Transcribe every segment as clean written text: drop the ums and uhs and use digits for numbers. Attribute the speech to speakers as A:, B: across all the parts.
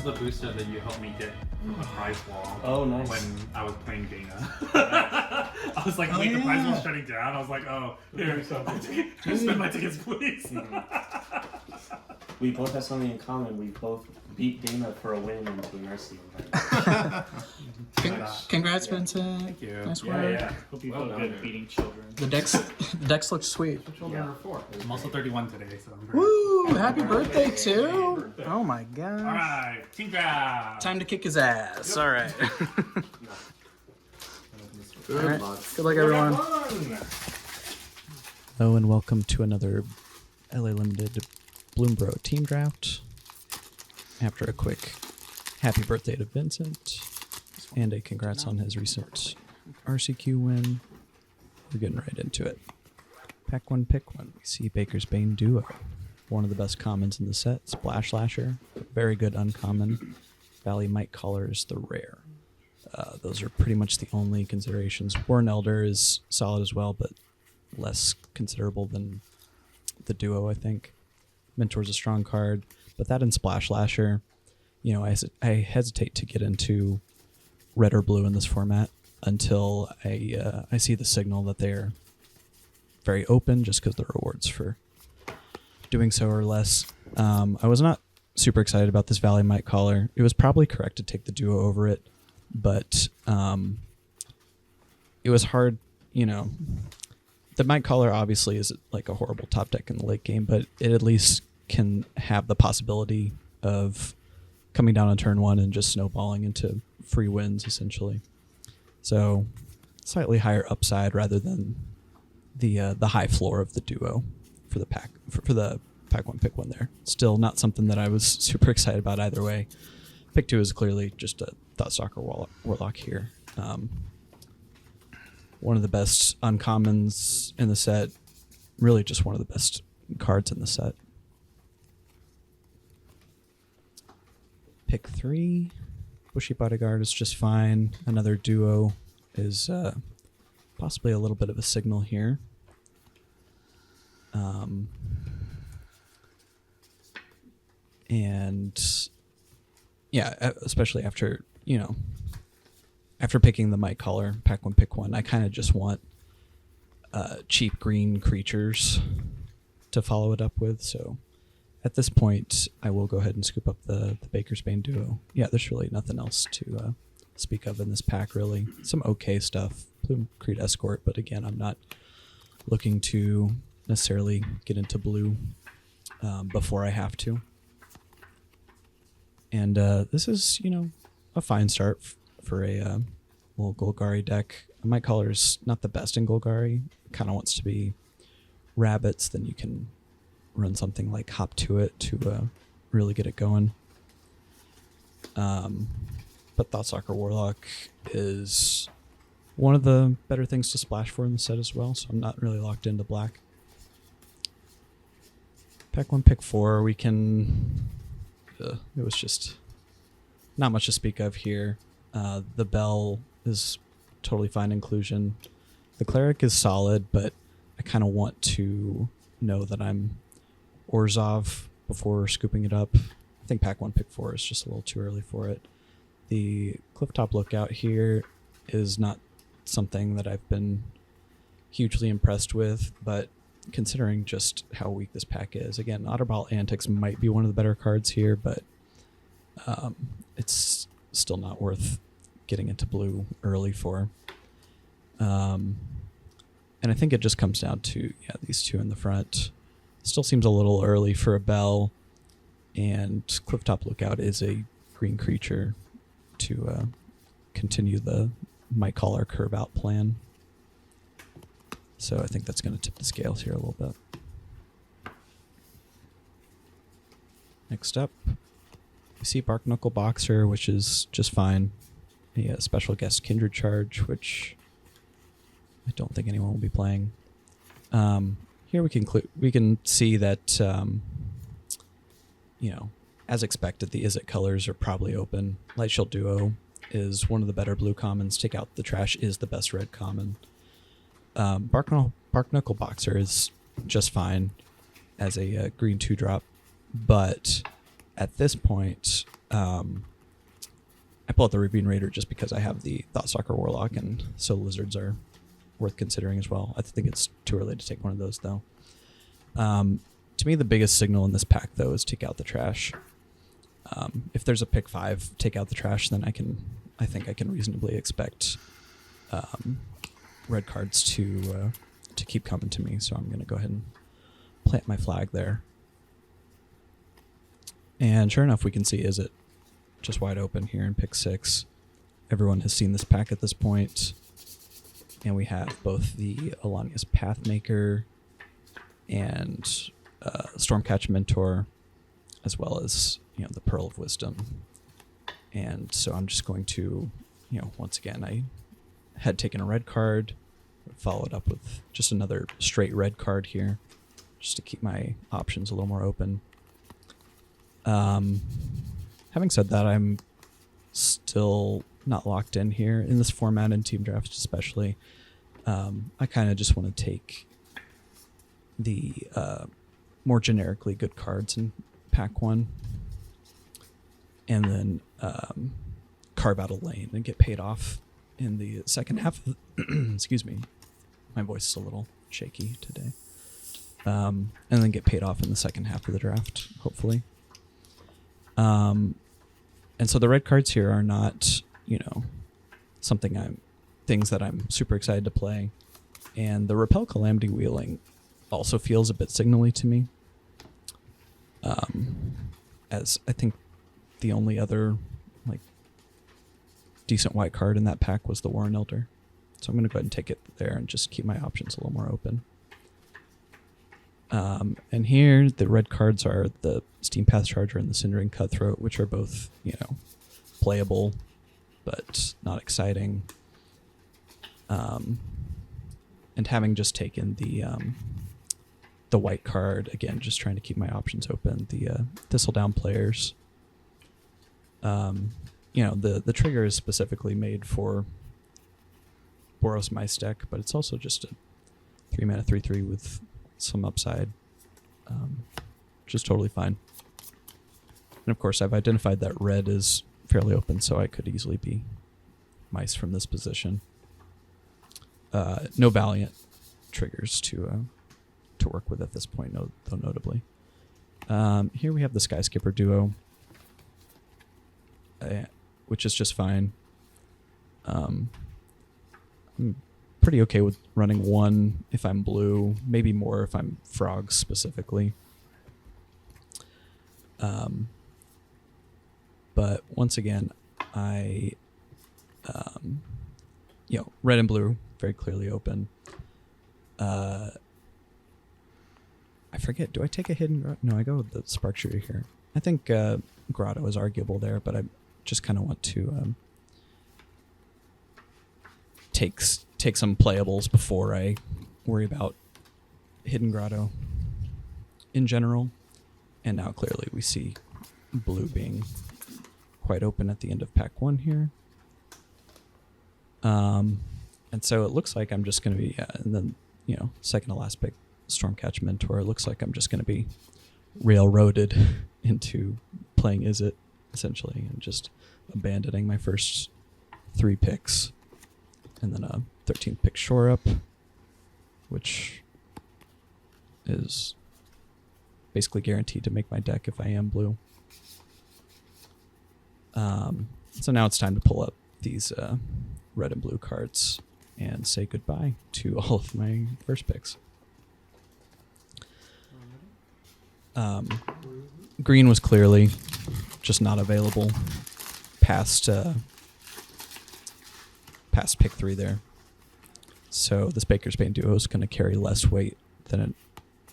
A: the booster that you helped me get from the prize wall.
B: Oh, nice.
A: When I was playing Dana. I was like, wait, the prize wall's shutting down. I was like, oh, here, spend my tickets, please.
B: We both have something in common. We both beat Dana for a win into a Mercy event.
C: Congrats, Vincent.
A: Thank you.
C: Nice work.
A: Yeah. Hope you feel good beating children.
C: The decks look sweet.
A: Children are 4. I'm also 31 today, so I'm very
C: Woo! Happy birthday too! Oh my gosh.
A: Alright, team grab.
C: Time to kick his ass. All right.
B: Good
C: Alright.
B: luck.
C: Good luck, everyone.
D: Hello and welcome to another LA Limited Bloombro team draft. After a quick happy birthday to Vincent and a congrats on his recent RCQ win, we're getting right into it. Pack one, pick one. We see Baker's Bane Duo. One of the best commons in the set, Splash Lasher. Very good uncommon. Valley Might Caller is the rare. Those are pretty much the only considerations. Warren Elder is solid as well, but less considerable than the duo, I think. Mentor's a strong card, but that and Splash Lasher, you know, I hesitate to get into red or blue in this format until I see the signal that they're very open, just because the rewards for doing so are less. I was not super excited about this Valley Might Caller. It was probably correct to take the duo over it, but it was hard, you know. The Might Caller obviously is like a horrible top deck in the late game, but it at least can have the possibility of coming down on turn one and just snowballing into free wins, essentially. So slightly higher upside rather than the high floor of the duo for the pack for the pack one pick one there. Still not something that I was super excited about either way. Pick two is clearly just a Thoughtstalker Warlock here. One of the best uncommons in the set. Really just one of the best cards in the set. Pick three. Bushy Bodyguard is just fine. Another duo is possibly a little bit of a signal here. And yeah, especially after, you know, after picking the Might Caller, pack one, pick one, I kind of just want cheap green creatures to follow it up with. So at this point, I will go ahead and scoop up the Baker's Bane duo. Yeah, there's really nothing else to speak of in this pack, really. Some okay stuff. Plume Creed Escort, but again, I'm not looking to necessarily get into blue before I have to. And this is, you know, a fine start for a little Golgari deck. Might Caller's not the best in Golgari. Kind of wants to be rabbits, then you can run something like Hop to it to really get it going. But Thoughtstalker Warlock is one of the better things to splash for in the set as well, so I'm not really locked into black. Pack one, pick four. We can... it was just not much to speak of here. The Bell is totally fine inclusion. The Cleric is solid, but I kind of want to know that I'm Orzhov before scooping it up. I think pack one, pick four is just a little too early for it. The Clifftop Lookout here is not something that I've been hugely impressed with, but considering just how weak this pack is, again, Otterball Antics might be one of the better cards here, but it's still not worth getting into blue early for. And I think it just comes down to these two in the front. Still seems a little early for a Bell, and Clifftop Lookout is a green creature to continue the Might Caller curve out plan. So I think that's going to tip the scales here a little bit. Next up, we see Bark Knuckle Boxer, which is just fine. A special guest Kindred Charge, which I don't think anyone will be playing. Here we can see that, you know, as expected, the Izzet colors are probably open. Lightshield Duo is one of the better blue commons. Take Out the Trash is the best red common. Bark Knuckle Boxer is just fine as a green 2-drop, but at this point, I pull out the Ravine Raider just because I have the Thoughtstalker Warlock, and so lizards are worth considering as well. I think it's too early to take one of those though. To me, the biggest signal in this pack though is take out the trash. If there's a pick 5, take out the trash, then I think I can reasonably expect red cards to keep coming to me. So I'm going to go ahead and plant my flag there. And sure enough, we can see Is It just wide open here in pick 6. Everyone has seen this pack at this point. And we have both the Alania's Pathmaker and Stormcatch Mentor, as well as the Pearl of Wisdom. And so I'm just going to, once again, I had taken a red card, followed up with just another straight red card here, just to keep my options a little more open. Having said that, I'm still not locked in here in this format, in team drafts especially. I kind of just want to take the more generically good cards in pack 1 and then carve out a lane and get paid off in the second half of excuse me, my voice is a little shaky today. And then get paid off in the second half of the draft, hopefully. And so the red cards here are not, things that I'm super excited to play. And the Repel Calamity Wheeling also feels a bit signally to me. As I think the only other decent white card in that pack was the Warren Elder. So I'm going to go ahead and take it there and just keep my options a little more open. And here the red cards are the Steam Path Charger and the Cindering Cutthroat, which are both, playable, but not exciting. And having just taken the white card, again, just trying to keep my options open, the Thistledown Players. The trigger is specifically made for Boros Mice deck, but it's also just a 3-mana 3/3 with some upside, which is totally fine. And of course, I've identified that red is fairly open, so I could easily be mice from this position. No Valiant triggers to work with at this point, though notably. Here we have the Sky Skipper duo, which is just fine. I'm pretty okay with running 1 if I'm blue, maybe more if I'm frogs specifically. But once again, I, red and blue, very clearly open. I forget, do I take a hidden grotto? No, I go with the Spark Shooter here. I think grotto is arguable there, but I just kind of want to take some playables before I worry about hidden grotto in general. And now clearly we see blue being quite open at the end of pack 1 here. And so it looks like I'm just going to be, and then, second to last pick, Stormcatch Mentor. It looks like I'm just going to be railroaded into playing Is It, essentially, and just abandoning my first 3 picks. And then a 13th pick Shore Up, which is basically guaranteed to make my deck if I am blue. So now it's time to pull up these red and blue cards and say goodbye to all of my first picks. Green was clearly just not available past pick 3 there. So this Baker's Bane duo is going to carry less weight than it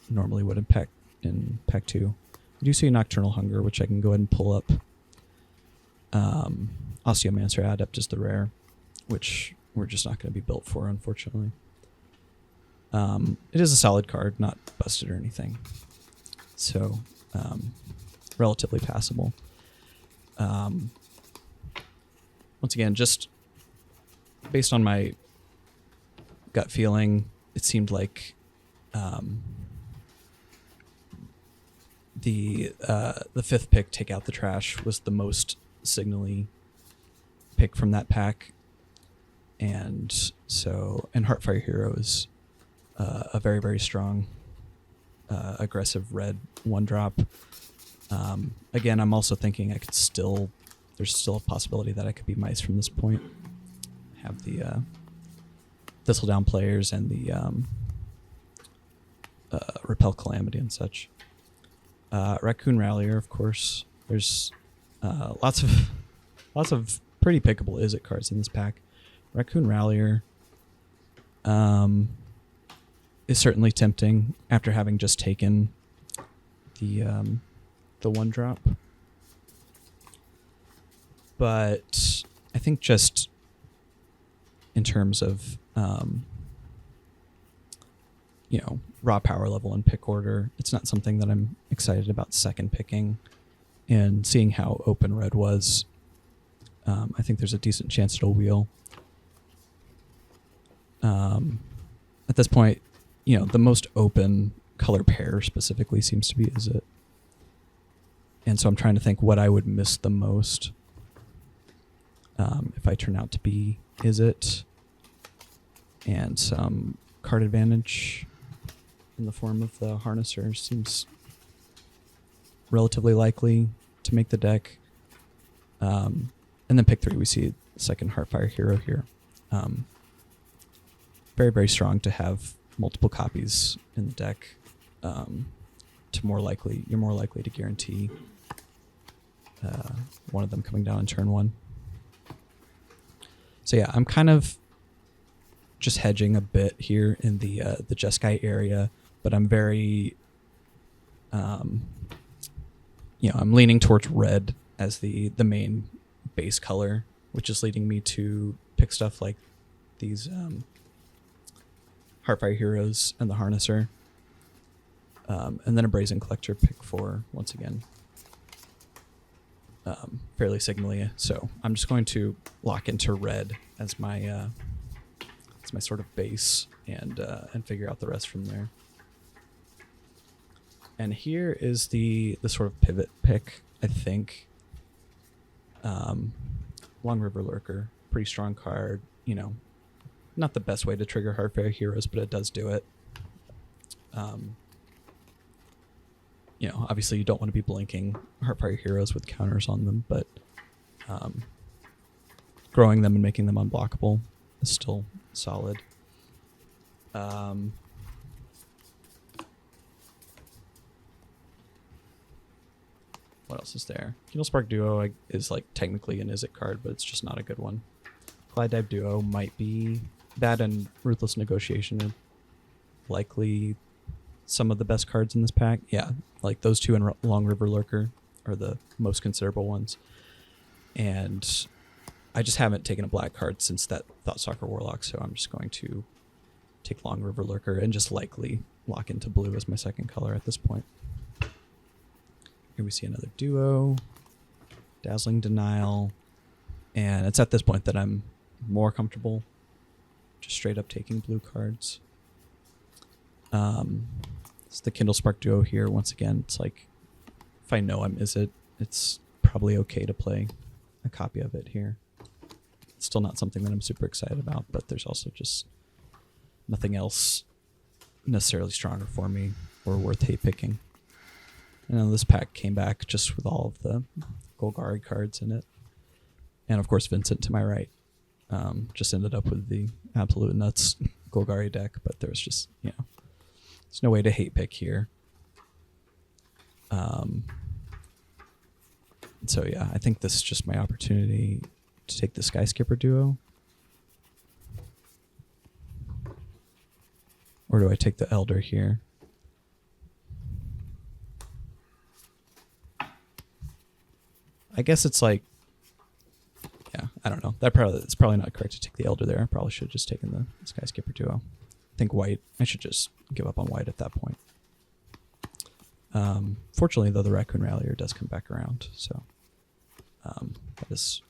D: normally would in pack 2. I do see Nocturnal Hunger, which I can go ahead and pull up. Osteomancer Adept is the rare, which we're just not going to be built for, unfortunately. It is a solid card, not busted or anything. So, relatively passable. Once again, just based on my gut feeling, it seemed like the 5th pick, Take Out the Trash, was the most signally pick from that pack. And Heartfire Hero is a very, very strong, aggressive red 1-drop. Again, I'm also thinking there's still a possibility that I could be mice from this point. Have the Thistledown players and the Repel Calamity and such. Raccoon Rallier, of course. There's lots of pretty pickable Izzet cards in this pack. Raccoon Rallier is certainly tempting after having just taken the 1-drop. But I think just in terms of raw power level and pick order, it's not something that I'm excited about second picking. And seeing how open red was, I think there's a decent chance it'll wheel. At this point, the most open color pair specifically seems to be Izzet. And so I'm trying to think what I would miss the most if I turn out to be Izzet, and some card advantage in the form of the Harnesser seems relatively likely to make the deck. And then pick 3, we see second Heartfire Hero here. Very, very strong to have multiple copies in the deck. You're more likely to guarantee one of them coming down in turn 1. So yeah, I'm kind of just hedging a bit here in the Jeskai area, but I'm very, I'm leaning towards red as the main base color, which is leading me to pick stuff like these Heartfire Heroes and the Harnesser, and then a Brazen Collector pick 4 once again. Fairly signally, so I'm just going to lock into red as my sort of base, and figure out the rest from there. And here is the sort of pivot pick, I think. Long River Lurker, pretty strong card. Not the best way to trigger Heartfire Heroes, but it does do it. Obviously you don't want to be blinking Heartfire Heroes with counters on them, but growing them and making them unblockable is still solid. What else is there? Kindle Spark Duo is technically an Izzet card, but it's just not a good one. Glide Dive Duo might be bad, and Ruthless Negotiation are likely some of the best cards in this pack. Yeah, those two and Long River Lurker are the most considerable ones. And I just haven't taken a black card since that Thoughtstalker Warlock, so I'm just going to take Long River Lurker and just likely lock into blue as my second color at this point. Here we see another duo, Dazzling Denial, and it's at this point that I'm more comfortable just straight up taking blue cards. It's the Kindle Spark Duo here. Once again, it's if I know I'm Izzet, it's probably okay to play a copy of it here. It's still not something that I'm super excited about, but there's also just nothing else necessarily stronger for me or worth hate picking. And then this pack came back just with all of the Golgari cards in it. And of course Vincent to my right. Just ended up with the absolute nuts Golgari deck, but there's just, there's no way to hate pick here. So yeah, I think this is just my opportunity to take the Skyskipper Duo. Or do I take the Elder here? I guess it's I don't know. It's probably not correct to take the Elder there. I probably should have just taken the Skyskipper Duo. I think white. I should just give up on white at that point. Fortunately, though, the Raccoon Rallier does come back around, so that is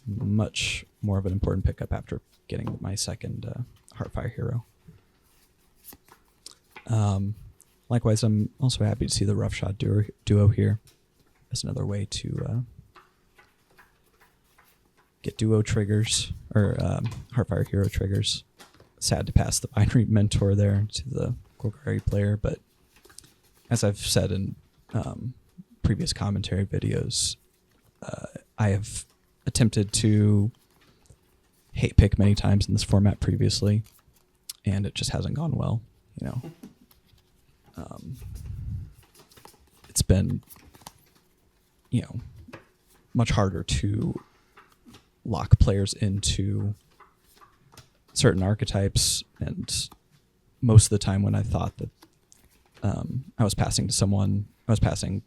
D: much more of an important pickup after getting my second Heartfire Hero. likewise, I'm also happy to see the Roughshod duo here as another way to get duo triggers, or Heartfire Hero triggers. Sad to pass the Binary Mentor there to the Golgari player, but as I've said in previous commentary videos, I have attempted to hate pick many times in this format previously, and it just hasn't gone well, you know. It's been, you know, much harder to lock players into certain archetypes, and most of the time when I thought that I was passing to someone, I was passing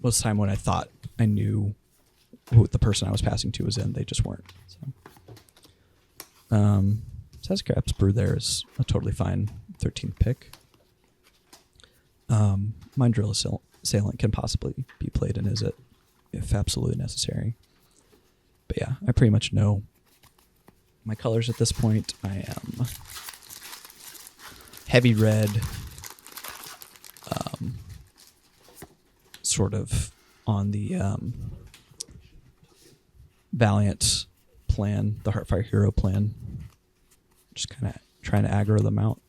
D: most of the time when I thought I knew who the person I was passing to was in, they just weren't. So Sazcraps Brew there is a totally fine 13th pick. Mind Drill Assailant can possibly be played in Is It if absolutely necessary. But yeah, I pretty much know my colors at this point. I am heavy red, sort of on the Valiant plan, the Heartfire Hero plan. Just kind of trying to aggro them out.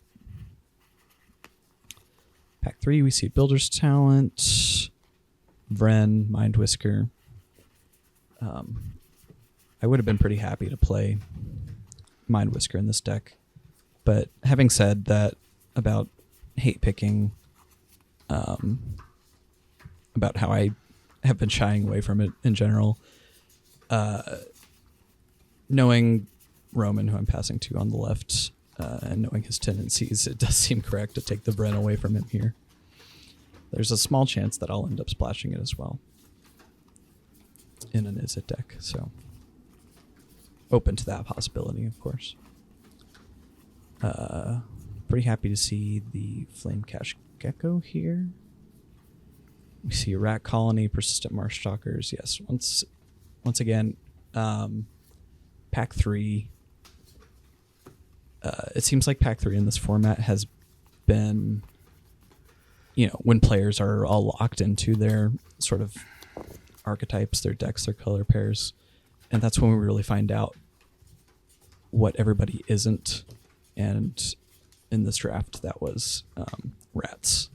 D: Pack 3, we see Builder's Talent, Vren, Mind Whisker. I would have been pretty happy to play Mind Whisker in this deck, but having said that about hate picking, about how I have been shying away from it in general, knowing Roman, who I'm passing to on the left, and knowing his tendencies, it does seem correct to take the Bren away from him here. There's a small chance that I'll end up splashing it as well in an Is It deck, so open to that possibility, of course. Pretty happy to see the Flame Cash Gecko here. We see a Rat Colony, Persistent Marsh Stalkers. Yes, once again, Pack 3. It seems like Pack 3 in this format has been, you know, when players are all locked into their sort of archetypes, their decks, their color pairs, and that's when we really find out what everybody isn't. And in this draft, that was rats.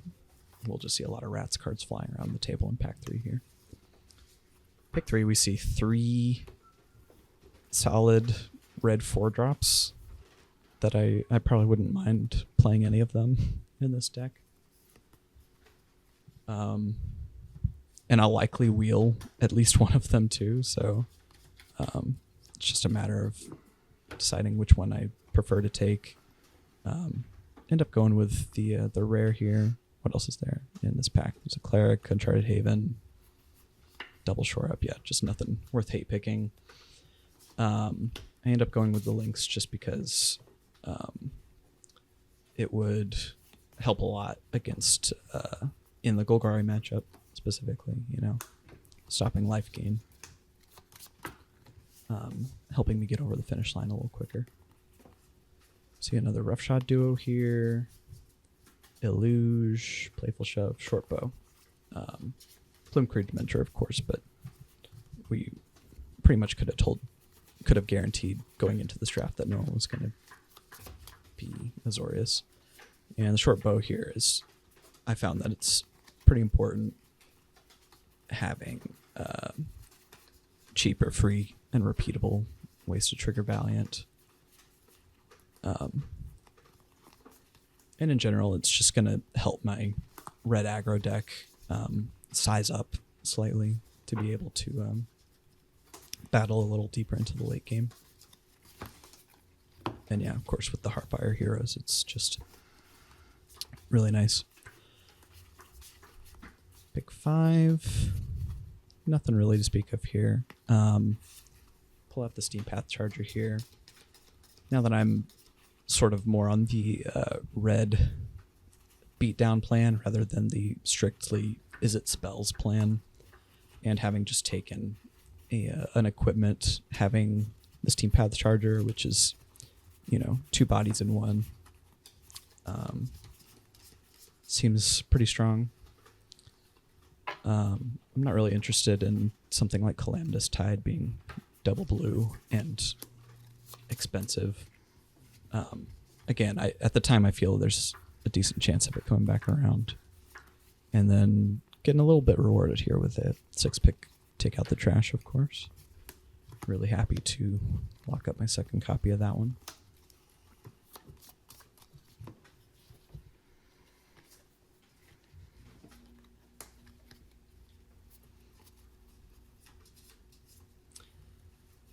D: We'll just see a lot of rats cards flying around the table in Pack 3 here. Pick 3, we see 3 solid red 4-drops that I probably wouldn't mind playing any of them in this deck. And I'll likely wheel at least one of them too, so it's just a matter of deciding which one I prefer to take. End up going with the rare here. What else is there in this pack? There's a Cleric, Uncharted Haven, Double Shore Up. Yeah, just nothing worth hate picking. I end up going with the Lynx just because it would help a lot against in the Golgari matchup specifically, you know, stopping life gain, helping me get over the finish line a little quicker. See another Roughshod duo here. Illuge, Playful Shove, Short Bow. Plume Creed Mentor, of course, but we pretty much could have guaranteed going into this draft that no one was going to be Azorius. And the Short Bow here is, I found that it's pretty important having cheaper, free, and repeatable ways to trigger Valiant. And in general, it's just going to help my red aggro deck size up slightly to be able to battle a little deeper into the late game. And yeah, of course, with the Heartfire Heroes, it's just really nice. Pick 5. Nothing really to speak of here. Pull out the Steam Path Charger here. Now that I'm sort of more on the red beatdown plan rather than the strictly Is It spells plan, and having just taken an equipment, having the Steam Path Charger, which is, you know, 2 bodies in one, seems pretty strong. I'm not really interested in something like Calamitous Tide being double blue and expensive. Again, at the time I feel there's a decent chance of it coming back around. And then getting a little bit rewarded here with a 6-pick Take Out the Trash, of course. Really happy to lock up my second copy of that one.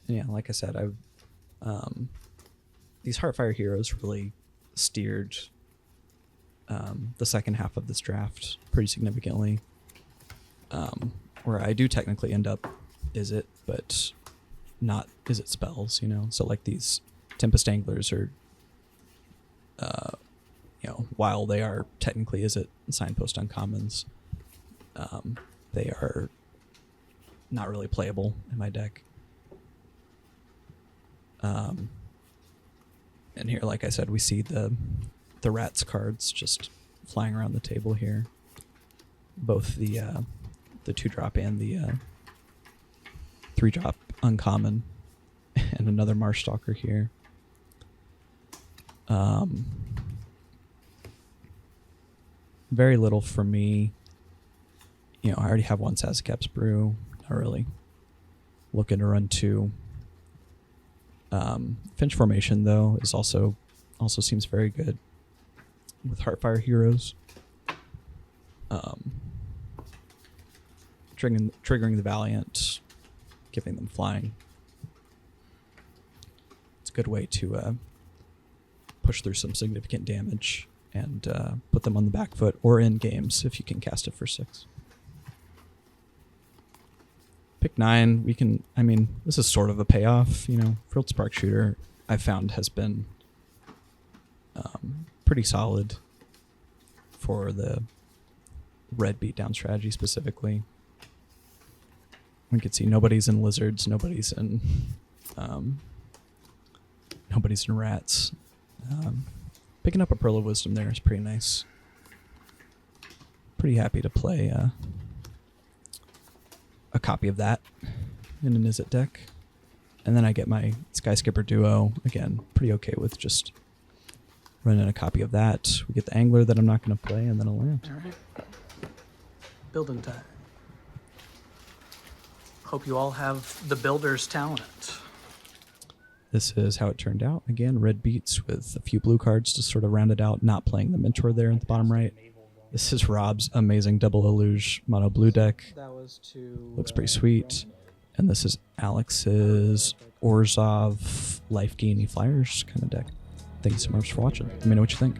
D: And yeah, like I said, these Heartfire Heroes really steered the second half of this draft pretty significantly. Where I do technically end up Izzet, but not Izzet spells, you know? So like these Tempest Anglers are, while they are technically Izzet Signpost uncommons, they are not really playable in my deck. And here, like I said, we see the Rats cards just flying around the table here. Both the 2-drop and the 3-drop uncommon, and another Marstalker here. Very little for me. You know, I already have one Sazakep's Brew. Not really looking to run 2. Finch Formation, though, is also seems very good with Heartfire Heroes. Triggering the Valiant, giving them flying. It's a good way to push through some significant damage and put them on the back foot or in games if you can cast it for 6. Pick 9, this is sort of a payoff, you know. Frilled Spark Shooter, I've found, has been pretty solid for the red beatdown strategy specifically. We could see nobody's in Lizards, nobody's in Rats. Picking up a Pearl of Wisdom there is pretty nice. Pretty happy to play a copy of that in an Izzet deck. And then I get my Skyskipper Duo. Again, pretty okay with just running a copy of that. We get the Angler that I'm not going to play, and then a land.
C: All right. Building time. Hope you all have the builder's talent.
D: This is how it turned out. Again, red beats with a few blue cards to sort of round it out, not playing the Mentor there at the bottom right. This is Rob's amazing double Eluge mono blue deck. Looks pretty sweet. And this is Alex's Orzhov Life Gainy Flyers kind of deck. Thank you so much for watching. Let me know what you think.